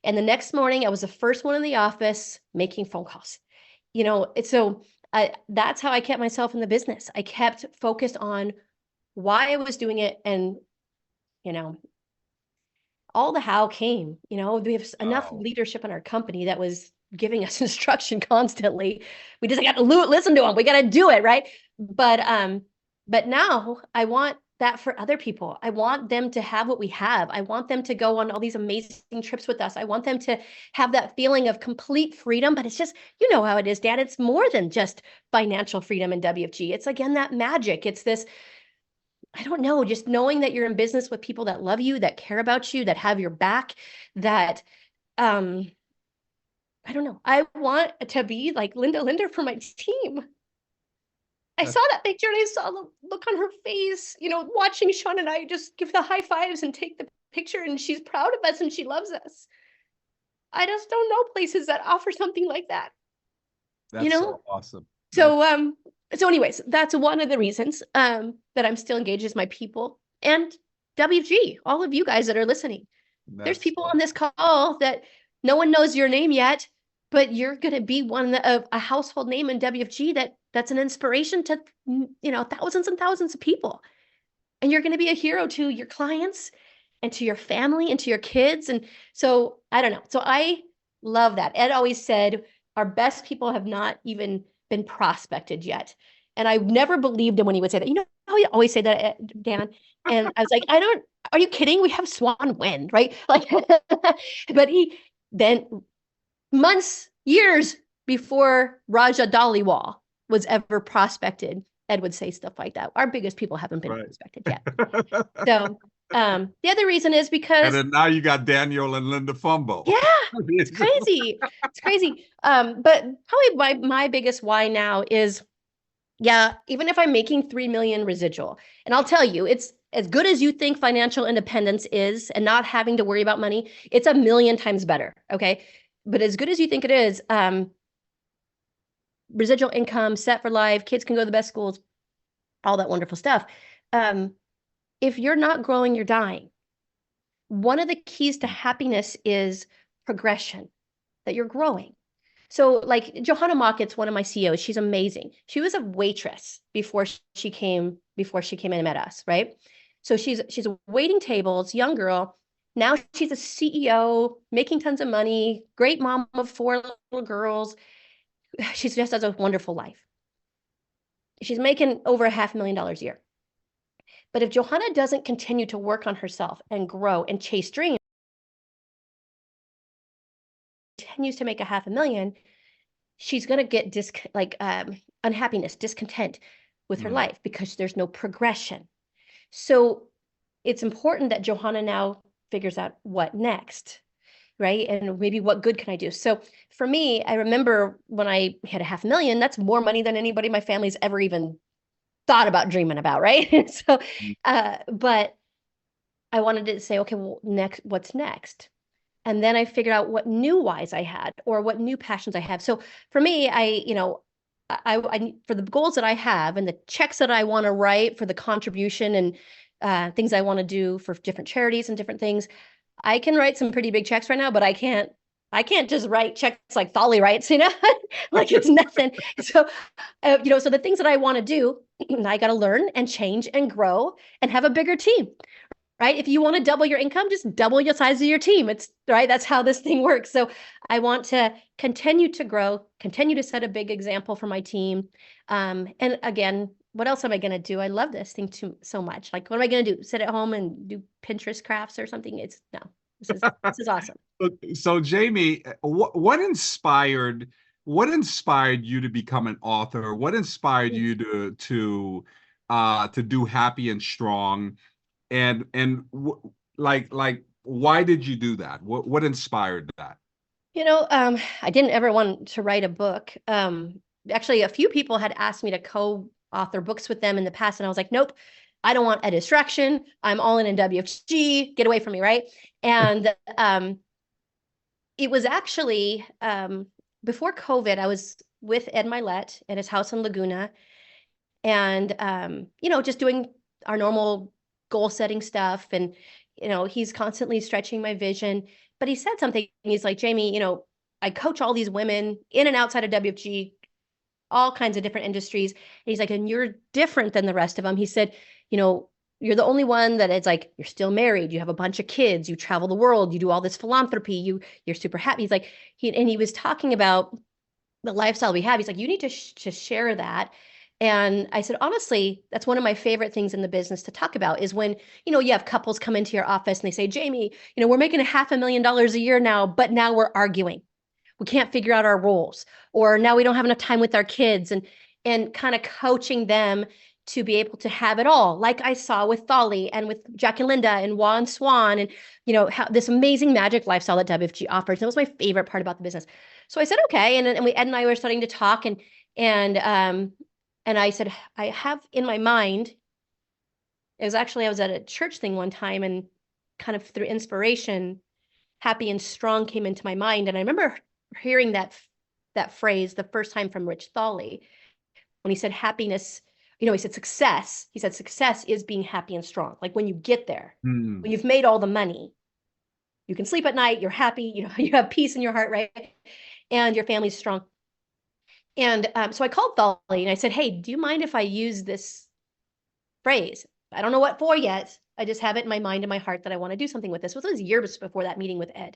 Speaker 2: And the next morning, I was the first one in the office making phone calls. So that's how I kept myself in the business. I kept focused on why I was doing it, and all the how came. We have enough leadership in our company that was giving us instruction constantly. We just got to listen to them. We got to do it, right? But now I want that for other people. I want them to have what we have. I want them to go on all these amazing trips with us. I want them to have that feeling of complete freedom, but it's just, how it is, Dad. It's more than just financial freedom in WFG. It's again, that magic. It's this, I don't know, just knowing that you're in business with people that love you, that care about you, that have your back, that I don't know. I want to be like Linda Linder for my team. I saw that picture and I saw the look on her face, watching Sean and I just give the high fives and take the picture, and she's proud of us and she loves us. I just don't know places that offer something like that, you
Speaker 1: That's
Speaker 2: know?
Speaker 1: so awesome.
Speaker 2: So, anyways, that's one of the reasons that I'm still engaged as my people. And WG, all of you guys that are listening. There's
Speaker 1: That's
Speaker 2: people on this call that no one knows your name yet, but you're going to be one of a household name in WFG that's an inspiration to, thousands and thousands of people. And you're going to be a hero to your clients and to your family and to your kids. And so I don't know. So I love that. Ed always said our best people have not even been prospected yet. And I never believed him when he would say that. You know how he always say that, Dan? And I was like, are you kidding? We have Swan Wind, right? Like, but he then months, years before Raja Dhaliwal was ever prospected, Ed would say stuff like that. Our biggest people haven't been prospected yet. So the other reason is because,
Speaker 1: and then now you got Daniel and Linda Fumbo.
Speaker 2: Yeah, it's crazy. It's crazy. But probably my biggest why now is, yeah, even if I'm making 3 million residual, and I'll tell you, it's as good as you think financial independence is and not having to worry about money, it's a million times better. Okay. But as good as you think it is, residual income, set for life, kids can go to the best schools, all that wonderful stuff. If you're not growing, you're dying. One of the keys to happiness is progression, that you're growing. So like Johanna Mockett's one of my CEOs. She's amazing. She was a waitress before she came in and met us, right? So she's waiting tables, young girl. Now she's a CEO, making tons of money, great mom of 4 little girls. She just has a wonderful life. She's making over $500,000 a year. But if Johanna doesn't continue to work on herself and grow and chase dreams, continues to make $500,000, she's going to get unhappiness, discontent with her life because there's no progression. So it's important that Johanna now figures out what next, right? And maybe what good can I do? So for me, I remember when I had $500,000, that's more money than anybody in my family's ever even thought about dreaming about, right? So, but I wanted to say, okay, well, what's next? And then I figured out what new whys I had or what new passions I have. So for me, I for the goals that I have and the checks that I want to write for the contribution and things I want to do for different charities and different things, I can write some pretty big checks right now, but I can't just write checks like Thali writes, like it's nothing. So, so the things that I want to do, I got to learn and change and grow and have a bigger team. Right? If you want to double your income, just double your size of your team. It's right. That's how this thing works. So I want to continue to grow, continue to set a big example for my team. And again, what else am I going to do? I love this thing so much. Like, what am I going to do? Sit at home and do Pinterest crafts or something? This is awesome.
Speaker 1: So Jaime, what inspired you to become an author? What inspired you to do Happy and Strong? And like why did you do that? What inspired that?
Speaker 2: I didn't ever want to write a book. Actually, a few people had asked me to co-author books with them in the past, and I was like, nope, I don't want a distraction. I'm all in WFG. Get away from me, right? And it was actually before COVID. I was with Ed Milet at his house in Laguna, and just doing our normal goal setting stuff. And, he's constantly stretching my vision, but he said something. He's like, Jaime, I coach all these women in and outside of WFG, all kinds of different industries. And he's like, and you're different than the rest of them. He said, you're the only one that it's like, you're still married, you have a bunch of kids, you travel the world, you do all this philanthropy, you're super happy. He's like, he was talking about the lifestyle we have. He's like, you need to share that. And I said, honestly, that's one of my favorite things in the business to talk about is when, you have couples come into your office and they say, Jaime, we're making $500,000 a year now, but now we're arguing. We can't figure out our roles, or now we don't have enough time with our kids, and kind of coaching them to be able to have it all, like I saw with Thali and with Jack and Linda and Juan Swan, and how this amazing magic lifestyle that WFG offers. That was my favorite part about the business. So I said, okay, and Ed and I were starting to talk, and I said, I have in my mind. It was actually, I was at a church thing one time, and kind of through inspiration, happy and strong came into my mind. And I remember hearing that phrase the first time from Rich Thali, when he said happiness, he said success. He said success is being happy and strong. Like when you get there, when you've made all the money, you can sleep at night, you're happy, you have peace in your heart, right? And your family's strong. And so I called Thali and I said, hey, do you mind if I use this phrase? I don't know what for yet. I just have it in my mind and my heart that I want to do something with this. It was years before that meeting with Ed.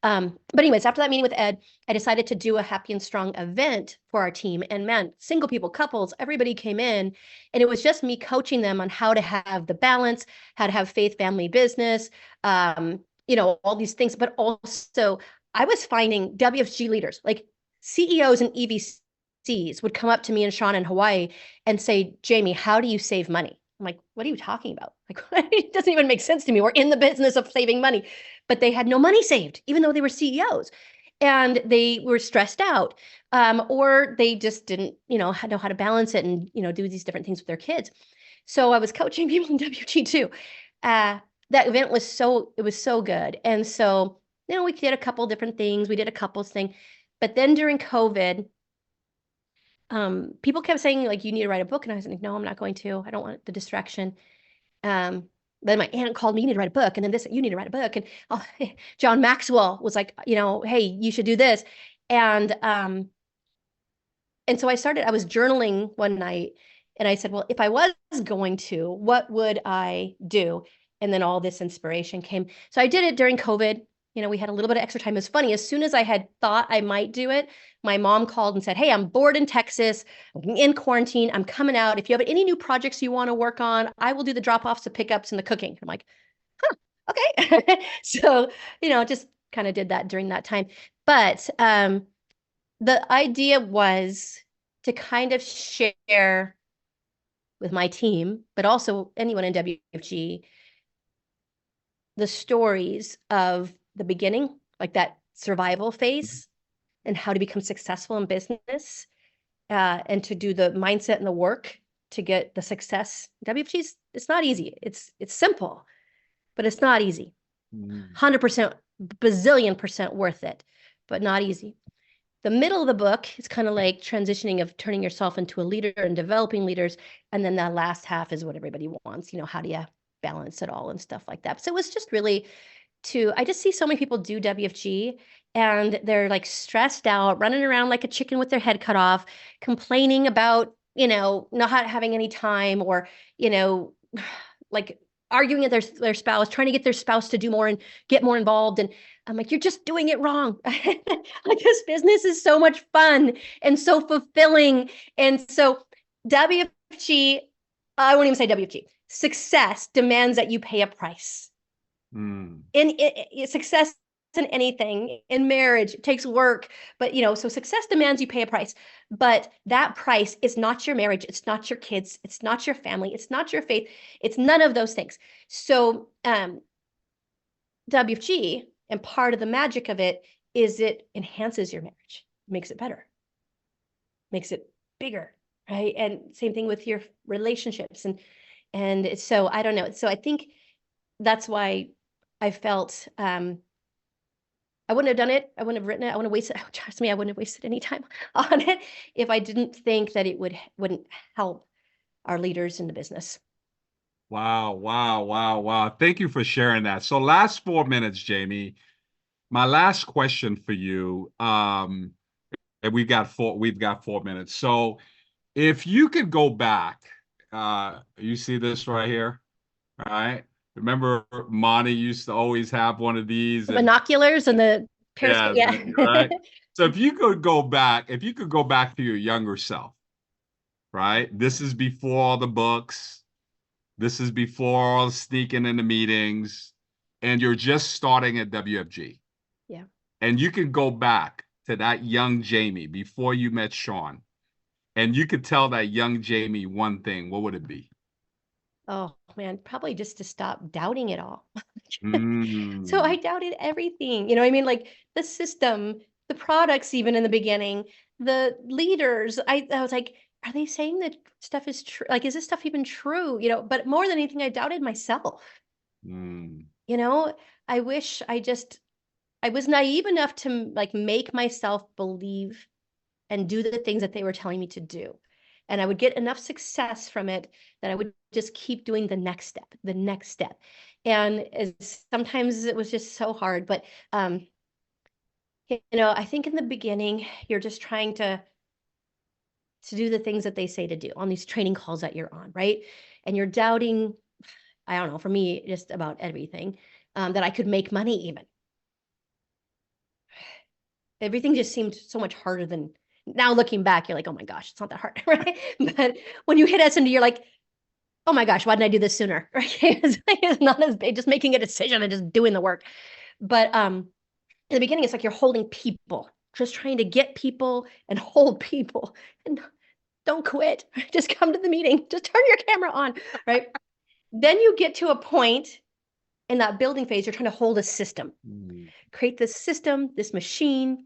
Speaker 2: But anyways, after that meeting with Ed, I decided to do a happy and strong event for our team. And man, single people, couples, everybody came in, and it was just me coaching them on how to have the balance, how to have faith, family, business, all these things. But also, I was finding WFG leaders, like CEOs and EVCs, would come up to me and Sean in Hawaii and say, Jamie, how do you save money? I'm like, what are you talking about? Like, it doesn't even make sense to me. We're in the business of saving money. But they had no money saved, even though they were CEOs. And they were stressed out, or they just didn't, know how to balance it and, do these different things with their kids. So I was coaching people in WG too. That event was so good. And so, we did a couple different things. We did a couples thing. But then during COVID, people kept saying, like, you need to write a book. And I was like, no, I'm not going to. I don't want the distraction. Then my aunt called me, you need to write a book. And then you need to write a book. And John Maxwell was like, hey, you should do this. And so I was journaling one night, and I said, well, if I was going to, what would I do? And then all this inspiration came. So I did it during COVID. We had a little bit of extra time. It was funny. As soon as I had thought I might do it, my mom called and said, hey, I'm bored in Texas. I'm in quarantine. I'm coming out. If you have any new projects you want to work on, I will do the drop-offs, the pickups, and the cooking. I'm like, huh, okay. So, just kind of did that during that time. But the idea was to kind of share with my team, but also anyone in WFG, the stories of the beginning, like that survival phase, and how to become successful in business, and to do the mindset and the work to get the success. WFG's, it's not easy. It's simple, but it's not easy. 100%, bazillion percent worth it, but not easy. The middle of the book is kind of like transitioning of turning yourself into a leader and developing leaders. And then that last half is what everybody wants. How do you balance it all and stuff like that? So it was just really I just see so many people do WFG and they're like stressed out, running around like a chicken with their head cut off, complaining about, not having any time, or, like arguing with their spouse, trying to get their spouse to do more and get more involved. And I'm like, you're just doing it wrong. Like, this business is so much fun and so fulfilling. And so WFG, I won't even say WFG, success demands that you pay a price. In success in anything, in marriage, it takes work, but so success demands you pay a price. But that price is not your marriage, it's not your kids, it's not your family, it's not your faith, it's none of those things. So WFG, and part of the magic of it is it enhances your marriage, makes it better, makes it bigger, right? And same thing with your relationships. And so I don't know. So I think that's why I felt I wouldn't have done it. I wouldn't have written it. I wouldn't have wasted. Trust me, I wouldn't have wasted any time on it if I didn't think that it wouldn't help our leaders in the business.
Speaker 1: Wow, wow, wow, wow. Thank you for sharing that. So last 4 minutes, Jamie, my last question for you, and we've got 4 minutes. So if you could go back, you see this right here, right? Remember, Monty used to always have one of these.
Speaker 2: The binoculars and the periscope.
Speaker 1: Yeah,
Speaker 2: Yeah.
Speaker 1: right. So if you could go back to your younger self, right? This is before all the books. This is before all the sneaking in the meetings, and you're just starting at WFG.
Speaker 2: Yeah.
Speaker 1: And you can go back to that young Jamie before you met Sean, and you could tell that young Jamie one thing, what would it be?
Speaker 2: Oh man, probably just to stop doubting it all. So
Speaker 1: Mm,
Speaker 2: I doubted everything. You know what I mean? Like the system, the products, even in the beginning, the leaders. I was like, are they saying that stuff is true? Like, is this stuff even true? You know, but more than anything, I doubted myself.
Speaker 1: mm,
Speaker 2: You know, I wish I was naive enough to like make myself believe and do the things that they were telling me to do. And I would get enough success from it that I would just keep doing the next step, the next step. And sometimes it was just so hard. But, you know, I think in the beginning, you're just trying to do the things that they say to do on these training calls that you're on, right? And you're doubting, I don't know, for me, just about everything, that I could make money even. Everything just seemed so much harder than now looking back, you're like, oh my gosh, it's not that hard, right? But when you hit S&D, you're like, oh my gosh, why didn't I do this sooner? Right? It's not as big, just making a decision and just doing the work. But in the beginning, it's like you're holding people, just trying to get people and hold people. And don't quit. Just come to the meeting. Just turn your camera on, right? Then you get to a point in that building phase, you're trying to hold a system,
Speaker 1: mm,
Speaker 2: create this system, this machine,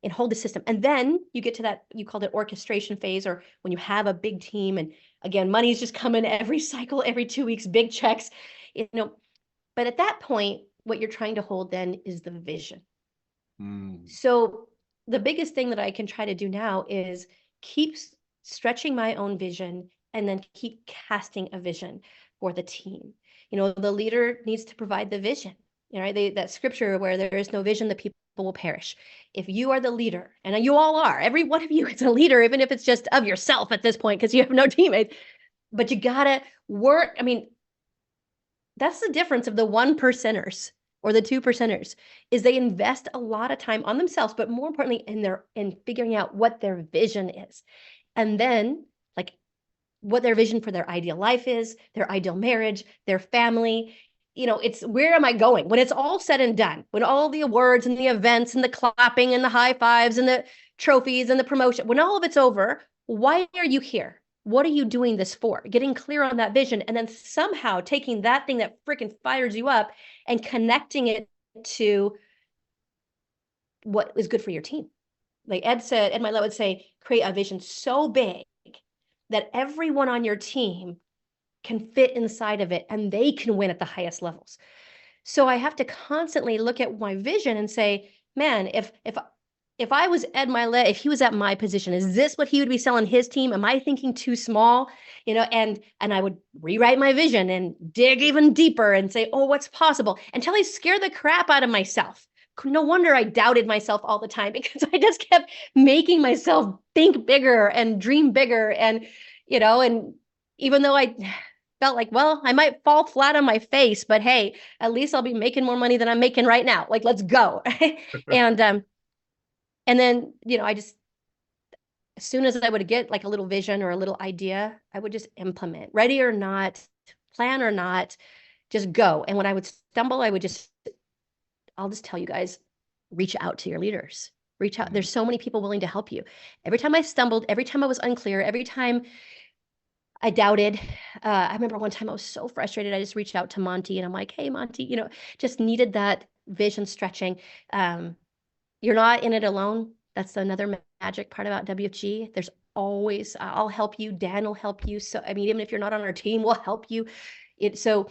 Speaker 2: and hold the system. And then you get to that, you called it orchestration phase, or when you have a big team, and again, money's just coming every cycle, every 2 weeks, big checks, you know. But at that point, what you're trying to hold then is the vision.
Speaker 1: mm,
Speaker 2: So the biggest thing that I can try to do now is keep stretching my own vision and then keep casting a vision for the team. You know, the leader needs to provide the vision. You know, that scripture where there is no vision, the people will perish. If you are the leader, and you all are, every one of you is a leader, even if it's just of yourself at this point, because you have no teammates, but you gotta work. I mean, that's the difference of the 1%ers or the 2%ers is they invest a lot of time on themselves, but more importantly in figuring out what their vision is. And then like what their vision for their ideal life is, their ideal marriage, their family. You know, it's where am I going? When it's all said and done, when all the awards and the events and the clapping and the high fives and the trophies and the promotion, when all of it's over, why are you here? What are you doing this for? Getting clear on that vision and then somehow taking that thing that freaking fires you up and connecting it to what is good for your team. Like Ed Milet would say, create a vision so big that everyone on your team can fit inside of it and they can win at the highest levels. So I have to constantly look at my vision and say, man, if I was Ed Milet, if he was at my position, is this what he would be selling his team? Am I thinking too small? You know, and I would rewrite my vision and dig even deeper and say, oh, what's possible? Until I scare the crap out of myself. No wonder I doubted myself all the time because I just kept making myself think bigger and dream bigger. And, you know, and even though I felt like, well, I might fall flat on my face, but hey, at least I'll be making more money than I'm making right now. Like, let's go. and and then, you know, I just, as soon as I would get like a little vision or a little idea, I would just implement, ready or not, plan or not, just go. And when I would stumble, I would just, I'll just tell you guys, reach out to your leaders. Reach out.
Speaker 1: mm,
Speaker 2: There's so many people willing to help you. Every time I stumbled, every time I was unclear, every time I doubted. I remember one time I was so frustrated. I just reached out to Monty and I'm like, hey, Monty, you know, just needed that vision stretching. Um, you're not in it alone. That's another magic part about WFG. There's always, I'll help you. Dan will help you. So, I mean, even if you're not on our team, we'll help you. So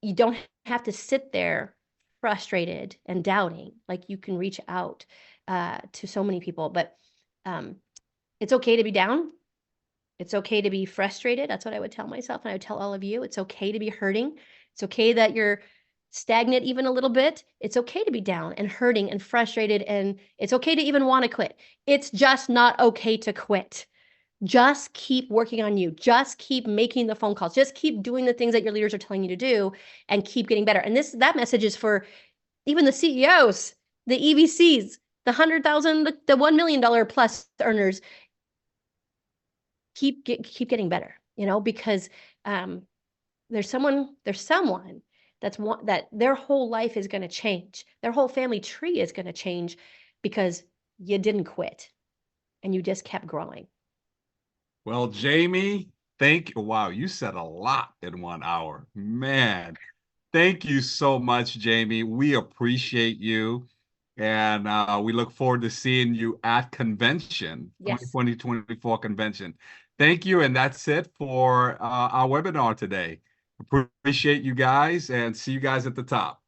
Speaker 2: you don't have to sit there frustrated and doubting. Like you can reach out to so many people, but um, it's okay to be down. It's okay to be frustrated. That's what I would tell myself. And I would tell all of you, it's okay to be hurting. It's okay that you're stagnant even a little bit. It's okay to be down and hurting and frustrated. And it's okay to even want to quit. It's just not okay to quit. Just keep working on you. Just keep making the phone calls. Just keep doing the things that your leaders are telling you to do and keep getting better. And that message is for even the CEOs, the EVCs, the 100,000, the $1 million plus earners. Keep getting better, you know, because there's someone that their whole life is going to change. Their whole family tree is going to change because you didn't quit and you just kept growing.
Speaker 1: Well, Jamie, thank you. Wow, you said a lot in 1 hour. Man, thank you so much, Jamie. We appreciate you. And we look forward to seeing you at convention,
Speaker 2: Yes.
Speaker 1: 2024 convention. Thank you. And that's it for our webinar today. Appreciate you guys and see you guys at the top.